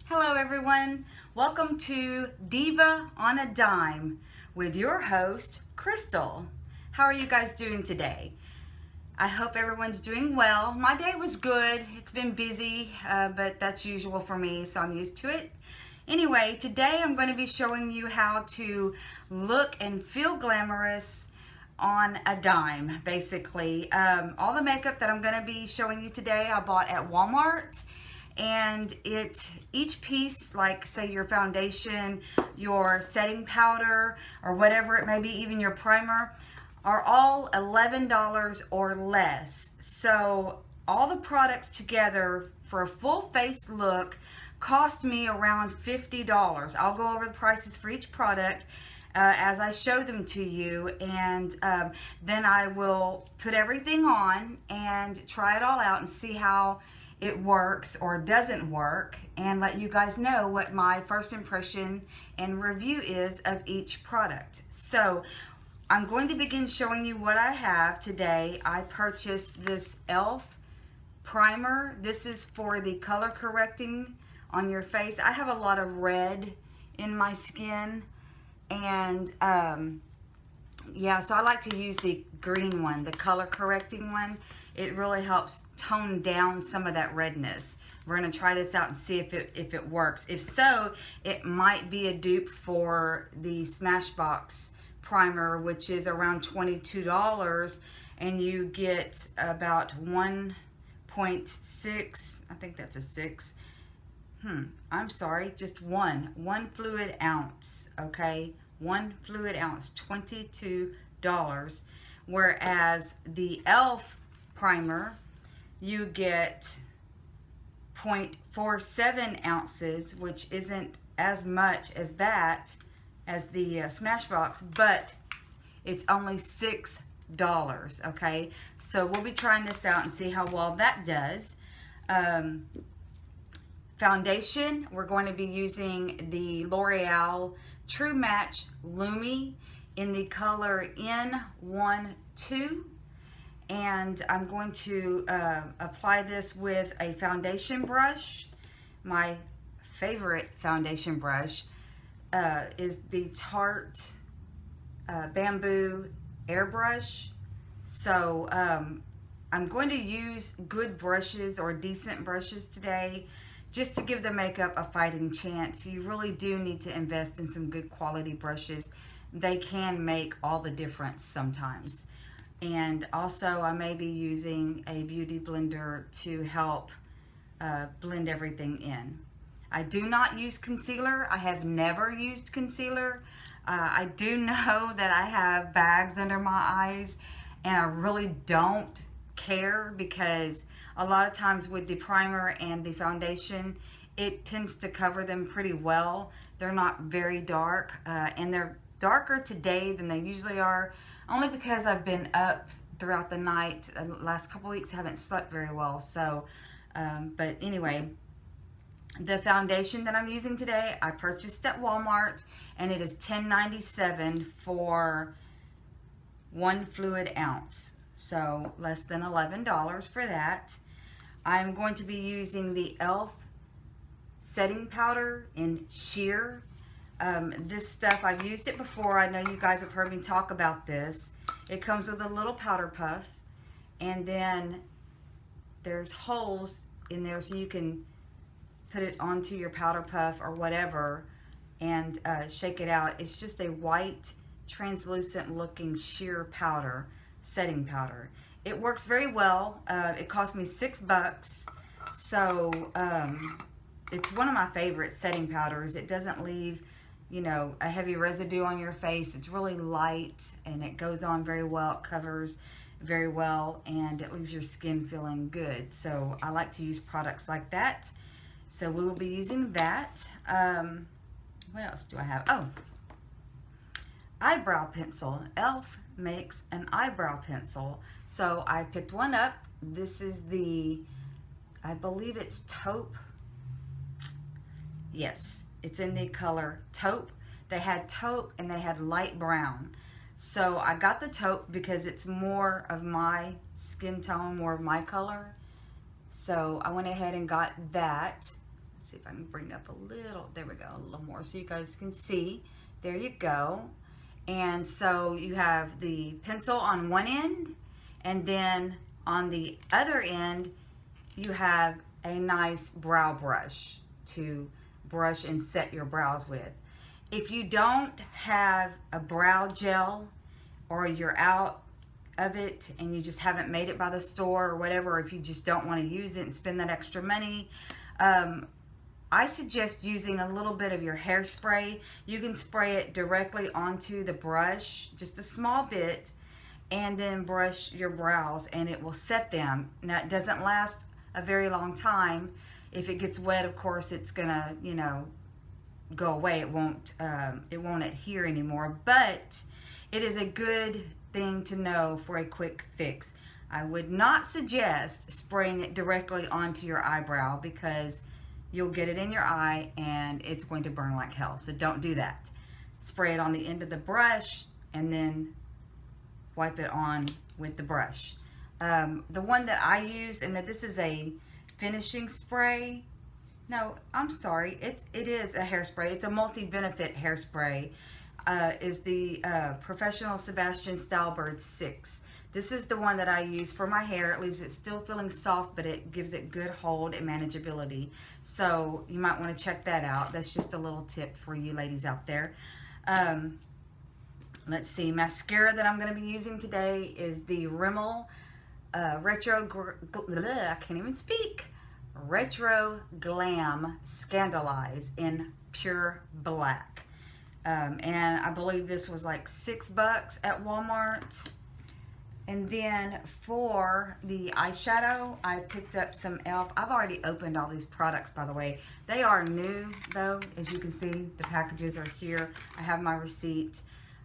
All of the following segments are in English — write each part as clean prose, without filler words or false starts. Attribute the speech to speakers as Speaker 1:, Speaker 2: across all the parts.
Speaker 1: Hello everyone, welcome to Diva on a Dime with your host, Crystal. How are you guys doing today? I hope everyone's doing well. My day was good. It's been busy, but that's usual for me, so I'm used to it. Anyway, today I'm going to be showing you how to look and feel glamorous on a dime, basically. All the makeup that I'm going to be showing you today I bought at Walmart. And each piece, like say your foundation, your setting powder, or whatever it may be, even your primer, are all $11 or less. So all the products together for a full face look cost me around $50. I'll go over the prices for each product as I show them to you, and then I will put everything on and try it all out and see how it works or doesn't work, and let you guys know what my first impression and review is of each product. So I'm going to begin showing you what I have today. I purchased this e.l.f. primer. This is for the color correcting on your face. I have a lot of red in my skin, and yeah, so I like to use the green one, the color correcting one. It really helps tone down some of that redness. We're going to try this out and see if it works. If so, it might be a dupe for the Smashbox primer, which is around $22, and you get about 1.6, I think that's a 6. I'm sorry, just one fluid ounce, okay? 1 fluid ounce, $22. Whereas the e.l.f. primer, you get 0.47 ounces, which isn't as much as that as the Smashbox, but it's only $6, okay? So we'll be trying this out and see how well that does. Foundation, we're going to be using the L'Oreal True Match Lumi in the color N12, and I'm going to apply this with a foundation brush. My favorite foundation brush is the Tarte Bamboo Airbrush. So I'm going to use good brushes or decent brushes today, just to give the makeup a fighting chance. You really do need to invest in some good quality brushes. They can make all the difference sometimes. And also I may be using a beauty blender to help blend everything in. I do not use concealer. I have never used concealer. I do know that I have bags under my eyes, and I really don't care, because a lot of times with the primer and the foundation, it tends to cover them pretty well. They're not very dark, and they're darker today than they usually are, only because I've been up throughout the night. The last couple weeks I haven't slept very well. So but anyway, the foundation that I'm using today, I purchased at Walmart, and it is $10.97 for 1 fluid ounce. So less than $11 for that. I'm going to be using the e.l.f. setting powder in sheer. This stuff, I've used it before. I know you guys have heard me talk about this. It comes with a little powder puff, and then there's holes in there so you can put it onto your powder puff or whatever and shake it out. It's just a white, translucent looking sheer powder, setting powder. It works very well. It cost me $6, so it's one of my favorite setting powders. It doesn't leave, you know, a heavy residue on your face. It's really light, and it goes on very well. It covers very well, and it leaves your skin feeling good. So I like to use products like that. So we will be using that. What else do I have? Oh, eyebrow pencil. e.l.f. makes an eyebrow pencil. So I picked one up. This is the, I believe it's taupe. Yes, it's in the color taupe. They had taupe and they had light brown. So I got the taupe because it's more of my skin tone, more of my color. So I went ahead and got that. Let's see if I can bring up a little, there we go, a little more so you guys can see. There you go. And so you have the pencil on one end, and then on the other end, you have a nice brow brush to brush and set your brows with. If you don't have a brow gel, or you're out of it and you just haven't made it by the store or whatever, or if you just don't want to use it and spend that extra money, I suggest using a little bit of your hairspray. You can spray it directly onto the brush, just a small bit, and then brush your brows and it will set them. Now, it doesn't last a very long time. If it gets wet, of course, it's gonna, you know, go away. It won't adhere anymore, but it is a good thing to know for a quick fix. I would not suggest spraying it directly onto your eyebrow because you'll get it in your eye and it's going to burn like hell. So don't do that. Spray it on the end of the brush and then wipe it on with the brush. The one that I use, and this is a finishing spray. No, I'm sorry. It is a hairspray. It's a multi-benefit hairspray. Is the Professional Sebastian Stylebird 6. This is the one that I use for my hair. It leaves it still feeling soft, but it gives it good hold and manageability. So you might want to check that out. That's just a little tip for you ladies out there. Let's see. Mascara that I'm going to be using today is the Rimmel I can't even speak. Retro Glam Scandalize in pure black. And I believe this was like $6 at Walmart. And then for the eyeshadow, I picked up some e.l.f. I've already opened all these products, by the way. They are new, though. As you can see, the packages are here. I have my receipt.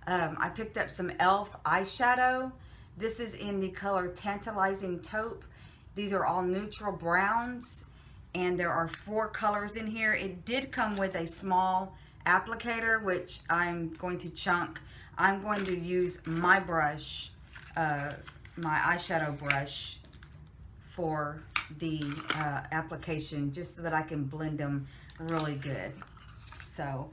Speaker 1: I picked up some e.l.f. eyeshadow. This is in the color Tantalizing Taupe. These are all neutral browns, and there are 4 colors in here. It did come with a small applicator, which I'm going to chunk. I'm going to use my brush, my eyeshadow brush, for the application, just so that I can blend them really good. So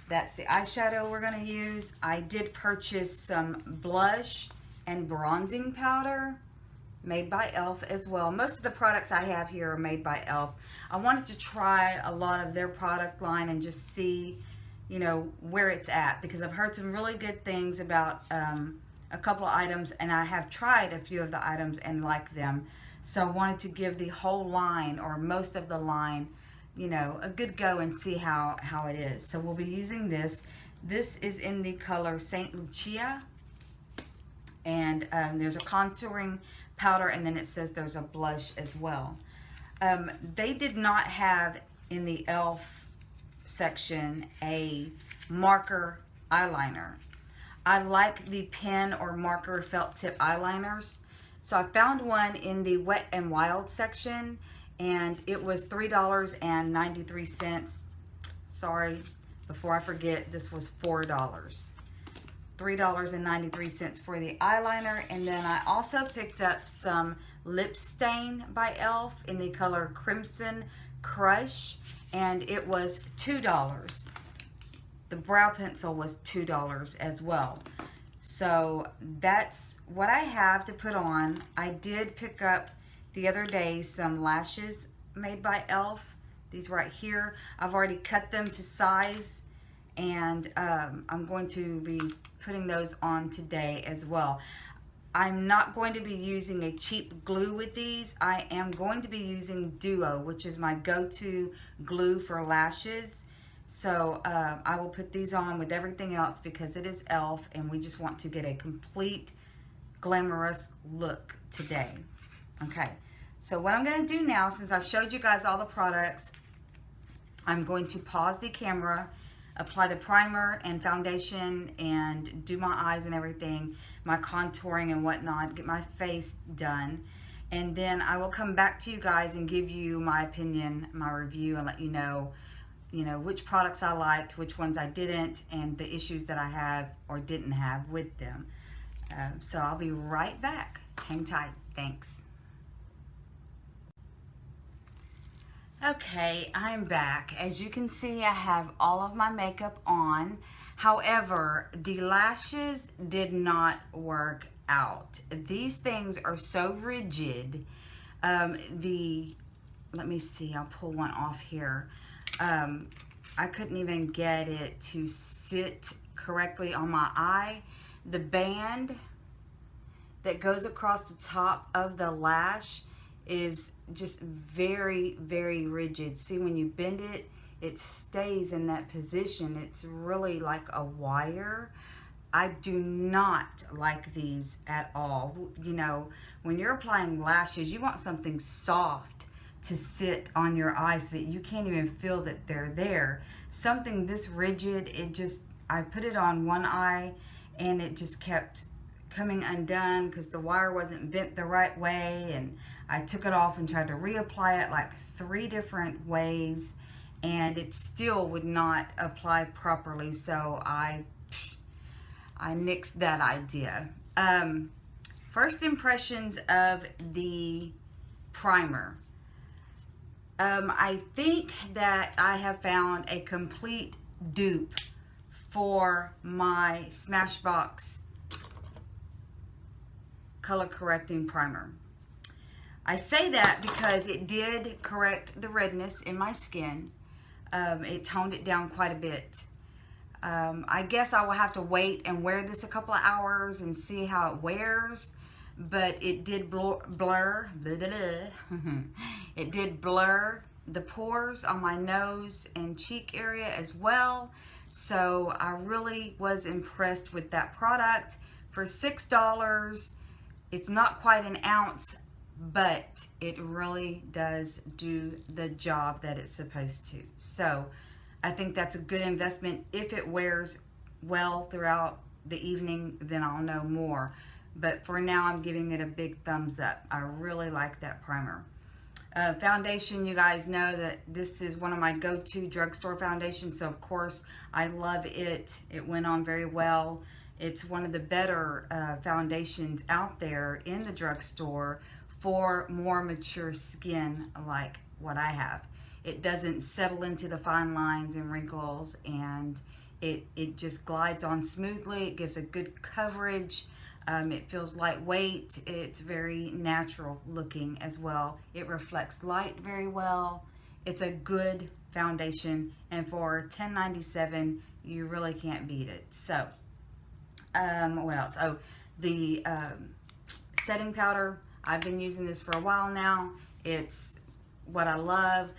Speaker 1: that's the eyeshadow we're going to use. I did purchase some blush and bronzing powder made by e.l.f. as well. Most of the products I have here are made by e.l.f. I wanted to try a lot of their product line and just see, you know, where it's at, because I've heard some really good things about a couple of items, and I have tried a few of the items and liked them. So I wanted to give the whole line, or most of the line, you know, a good go and see how it is. So we'll be using this. This is in the color St. Lucia, and there's a contouring powder, and then it says there's a blush as well. They did not have in the e.l.f. section a marker eyeliner. I like the pen or marker felt tip eyeliners, so I found one in the Wet n Wild section, and it was $3.93. Sorry, before I forget, this was $4. $3.93 for the eyeliner. And then I also picked up some lip stain by e.l.f. in the color Crimson Crush, and it was $2. The brow pencil was $2 as well. So that's what I have to put on. I did pick up the other day some lashes made by e.l.f. These right here. I've already cut them to size, and I'm going to be putting those on today as well. I'm not going to be using a cheap glue with these. I am going to be using Duo, which is my go-to glue for lashes. So I will put these on with everything else because it is e.l.f. and we just want to get a complete glamorous look today. Okay, so what I'm going to do now, since I've showed you guys all the products, I'm going to pause the camera, apply the primer and foundation, and do my eyes and everything, my contouring and whatnot, get my face done. And then I will come back to you guys and give you my opinion, my review, and let you know, which products I liked, which ones I didn't, and the issues that I have or didn't have with them. So I'll be right back. Hang tight. Thanks. Okay, I'm back. As you can see, I have all of my makeup on. However, the lashes did not work out. These things are so rigid. Let me see, I'll pull one off here. I couldn't even get it to sit correctly on my eye. The band that goes across the top of the lash is just very, very rigid. See, when you bend it, it stays in that position. It's really like a wire. I do not like these at all. You know, when you're applying lashes, you want something soft to sit on your eyes so that you can't even feel that they're there. Something this rigid, I put it on one eye and it just kept coming undone because the wire wasn't bent the right way, and I took it off and tried to reapply it like 3 different ways and it still would not apply properly, so I nixed that idea. First impressions of the primer. I think that I have found a complete dupe for my Smashbox color correcting primer. I say that because it did correct the redness in my skin. It toned it down quite a bit. I guess I will have to wait and wear this a couple of hours and see how it wears, but it did blur it did blur the pores on my nose and cheek area as well. So I really was impressed with that product. For $6, it's not quite an ounce, but it really does do the job that it's supposed to. So I think that's a good investment. If it wears well throughout the evening, then I'll know more. But for now, I'm giving it a big thumbs up. I really like that primer. Foundation, you guys know that this is one of my go-to drugstore foundations, so of course I love it. It went on very well. It's one of the better foundations out there in the drugstore for more mature skin like what I have. It doesn't settle into the fine lines and wrinkles, and it just glides on smoothly. It gives a good coverage. It feels lightweight. It's very natural looking as well. It reflects light very well. It's a good foundation, and for $10.97, you really can't beat it. So, what else? Oh, the setting powder. I've been using this for a while now. It's what I love.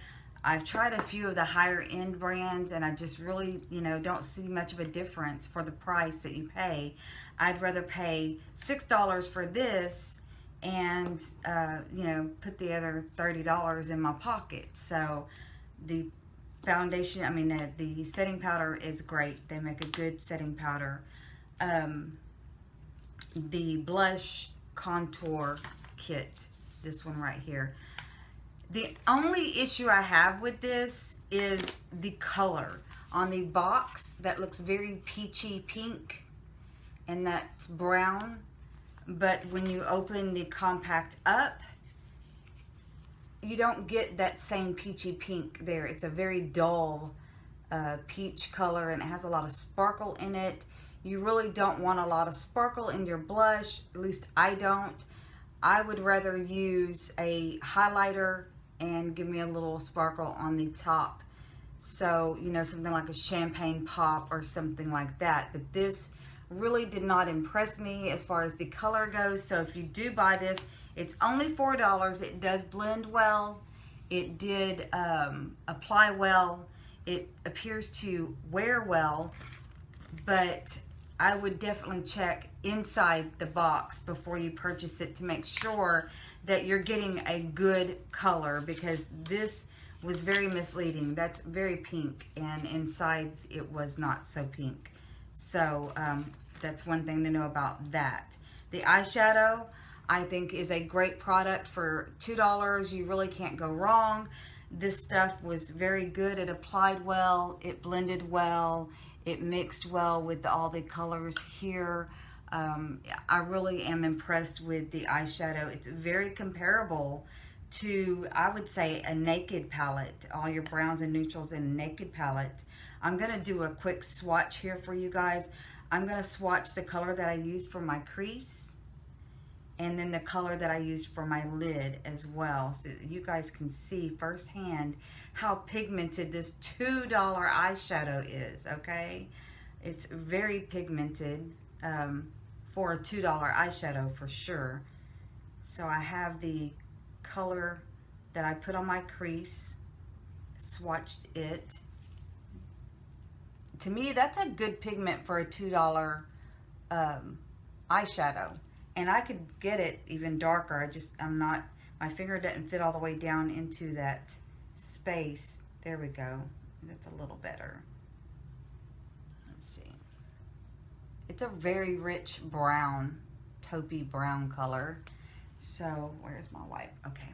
Speaker 1: I've tried a few of the higher end brands and I just really, don't see much of a difference for the price that you pay. I'd rather pay $6 for this and, put the other $30 in my pocket. So the foundation, the setting powder is great. They make a good setting powder. The blush contour kit, this one right here. The only issue I have with this is the color. On the box, that looks very peachy pink, and that's brown. But when you open the compact up, you don't get that same peachy pink there. It's a very dull peach color, and it has a lot of sparkle in it. You really don't want a lot of sparkle in your blush, at least I don't. I would rather use a highlighter and give me a little sparkle on the top. So, something like a champagne pop or something like that. But this really did not impress me as far as the color goes. So if you do buy this, it's only $4. It does blend well. It did apply well. It appears to wear well, but I would definitely check inside the box before you purchase it to make sure that you're getting a good color, because this was very misleading. That's very pink, and inside it was not so pink. So that's one thing to know about that. The eyeshadow, I think, is a great product for $2. You really can't go wrong. This stuff was very good. It applied well, it blended well, it mixed well with all the colors here. I really am impressed with the eyeshadow. It's very comparable to, I would say, a naked palette, all your browns and neutrals in a naked palette. I'm going to do a quick swatch here for you guys. I'm going to swatch the color that I used for my crease and then the color that I used for my lid as well, so that you guys can see firsthand how pigmented this $2 eyeshadow is, okay? It's very pigmented for a $2 eyeshadow for sure. So I have the color that I put on my crease, swatched it. To me, that's a good pigment for a $2 eyeshadow. And I could get it even darker. My finger doesn't fit all the way down into that space. There we go. That's a little better. Let's see. It's a very rich brown, taupey brown color. So where's my wipe? Okay.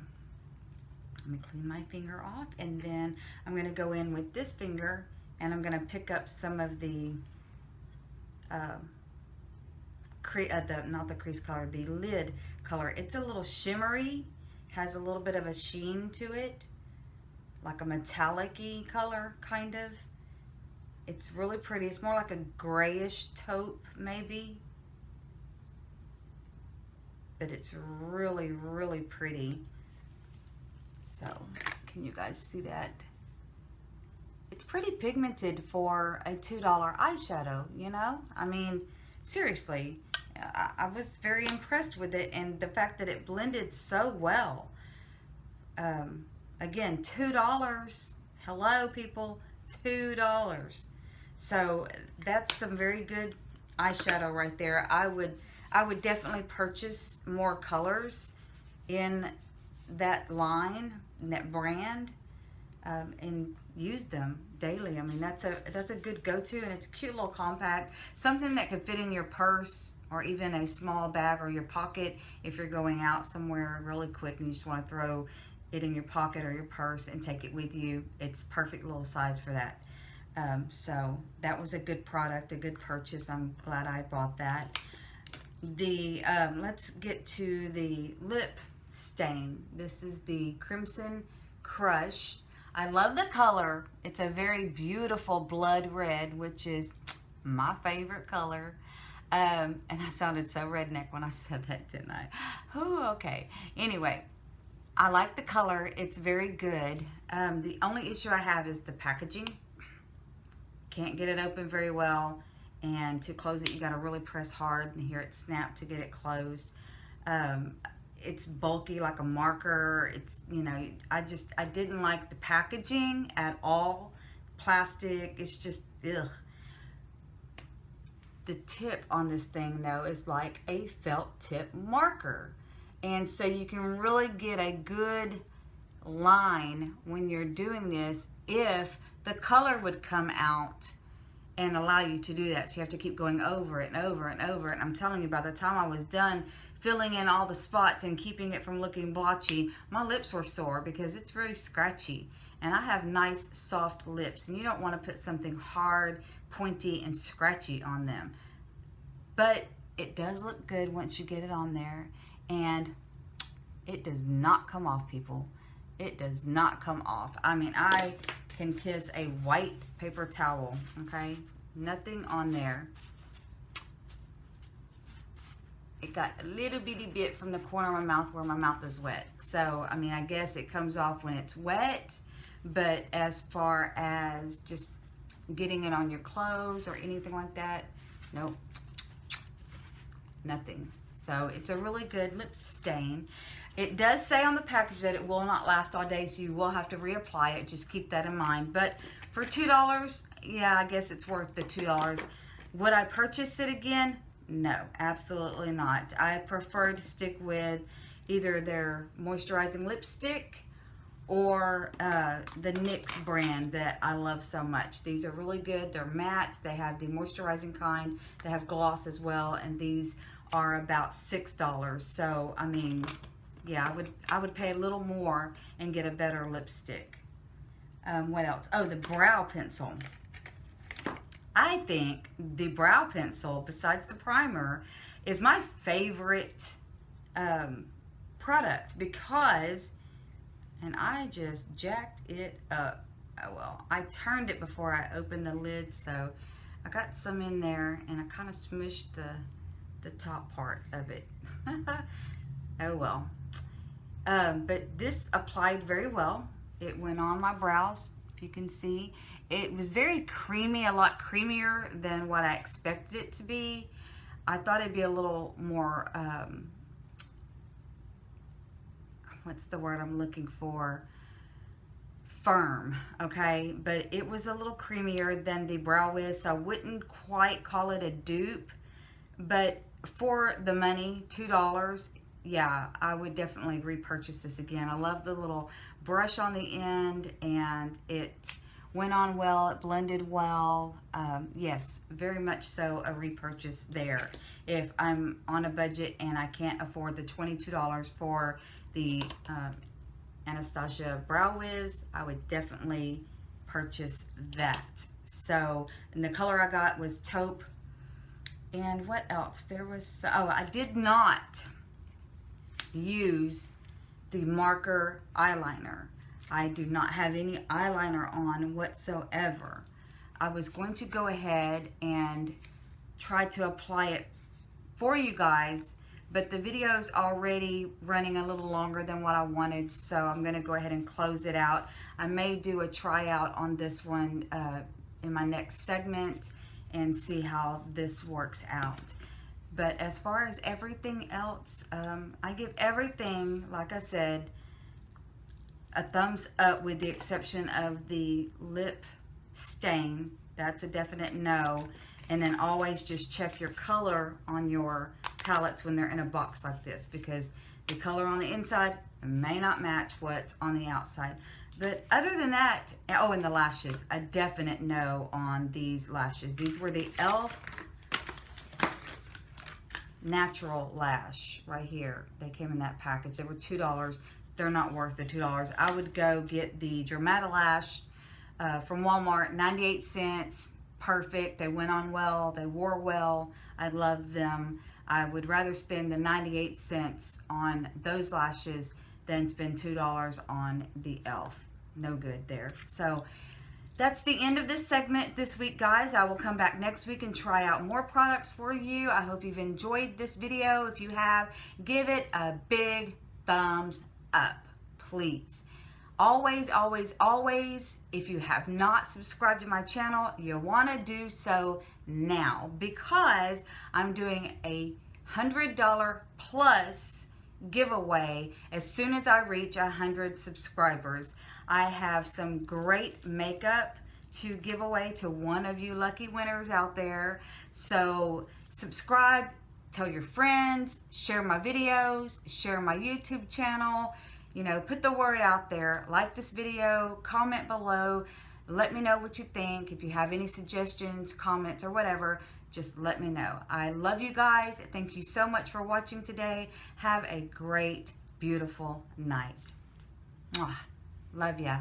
Speaker 1: Let me clean my finger off, and then I'm going to go in with this finger and I'm going to pick up some of the not the crease color, the lid color. It's a little shimmery, has a little bit of a sheen to it, like a metallic-y color, kind of. It's really pretty. It's more like a grayish taupe, maybe. But it's really, really pretty. So, can you guys see that? It's pretty pigmented for a $2 eyeshadow, you know? I mean, seriously, I was very impressed with it, and the fact that it blended so well. Again, $2. Hello, people, $2. So that's some very good eyeshadow right there. I would definitely purchase more colors in that line, in that brand, and use them daily. I mean, that's a good go-to, and it's a cute little compact, something that could fit in your purse or even a small bag or your pocket if you're going out somewhere really quick and you just want to throw it in your pocket or your purse and take it with you. It's perfect little size for that. So that was a good product, a good purchase. I'm glad I bought that. Let's get to the lip stain. This is the Crimson Crush. I love the color. It's a very beautiful blood red, which is my favorite color. And I sounded so redneck when I said that, didn't I? Oh, okay. Anyway, I like the color. It's very good. The only issue I have is the packaging. Can't get it open very well. And to close it, you got to really press hard and hear it snap to get it closed. It's bulky like a marker. It's, you know, I didn't like the packaging at all. Plastic, it's just, ugh. The tip on this thing, though, is like a felt tip marker. And so you can really get a good line when you're doing this if the color would come out and allow you to do that. So you have to keep going over it and over and over. And I'm telling you, by the time I was done filling in all the spots and keeping it from looking blotchy, my lips were sore because it's very scratchy. And I have nice, soft lips, and you don't want to put something hard, pointy, and scratchy on them. But it does look good once you get it on there, and it does not come off, people. It does not come off. I mean, I can kiss a white paper towel, okay? Nothing on there. It got a little bitty bit from the corner of my mouth where my mouth is wet. So, I mean, I guess it comes off when it's wet, but as far as just getting it on your clothes or anything like that, nope, nothing. So it's a really good lip stain. It does say on the package that it will not last all day, so you will have to reapply it. Just keep that in mind. But for $2, yeah, I guess it's worth the $2. Would I purchase it again? No, absolutely not. I prefer to stick with either their moisturizing lipstick or the NYX brand that I love so much. These are really good. They're matte. They have the moisturizing kind. They have gloss as well, and these are about $6. So, I mean, yeah, I would pay a little more and get a better lipstick. What else? Oh, the brow pencil. I think the brow pencil, besides the primer, is my favorite product because and I just jacked it up. Oh well, I turned it before I opened the lid, so I got some in there, and I kind of smushed the top part of it. Oh well. But this applied very well. It went on my brows, if you can see. It was very creamy, a lot creamier than what I expected it to be. I thought it'd be a little more, what's the word I'm looking for? Firm, okay? But it was a little creamier than the Brow Wiz, so I wouldn't quite call it a dupe. But for the money, $2, yeah, I would definitely repurchase this again. I love the little brush on the end, and it went on well, it blended well. Yes, very much so a repurchase there. If I'm on a budget and I can't afford the $22 for the Anastasia Brow Wiz, I would definitely purchase that. So, and the color I got was taupe. And what else? There was, oh, I did not use the marker eyeliner. I do not have any eyeliner on whatsoever. I was going to go ahead and try to apply it for you guys, but the video is already running a little longer than what I wanted, so I'm going to go ahead and close it out. I may do a tryout on this one in my next segment and see how this works out. But as far as everything else, I give everything, like I said, a thumbs up, with the exception of the lip stain. That's a definite no. And then always just check your color on your palettes when they're in a box like this, because the color on the inside may not match what's on the outside. But other than that, oh, and the lashes, a definite no on these lashes. These were the e.l.f. natural lash right here. They came in that package. They were $2. They're not worth the $2. I would go get the Dermatolash from Walmart, 98 cents. Perfect. They went on well. They wore well. I love them. I would rather spend the 98 cents on those lashes than spend $2 on the e.l.f. No good there. So that's the end of this segment this week, guys. I will come back next week and try out more products for you. I hope you've enjoyed this video. If you have, give it a big thumbs up, please. Always, always, always, if you have not subscribed to my channel, you want to do so now, because I'm doing a $100 plus giveaway as soon as I reach 100 subscribers. I have some great makeup to give away to one of you lucky winners out there. So subscribe, tell your friends, share my videos, share my YouTube channel. You know, put the word out there. Like this video, comment below, let me know what you think. If you have any suggestions, comments, or whatever, just let me know. I love you guys. Thank you so much for watching today. Have a great, beautiful night. Mwah. Love ya.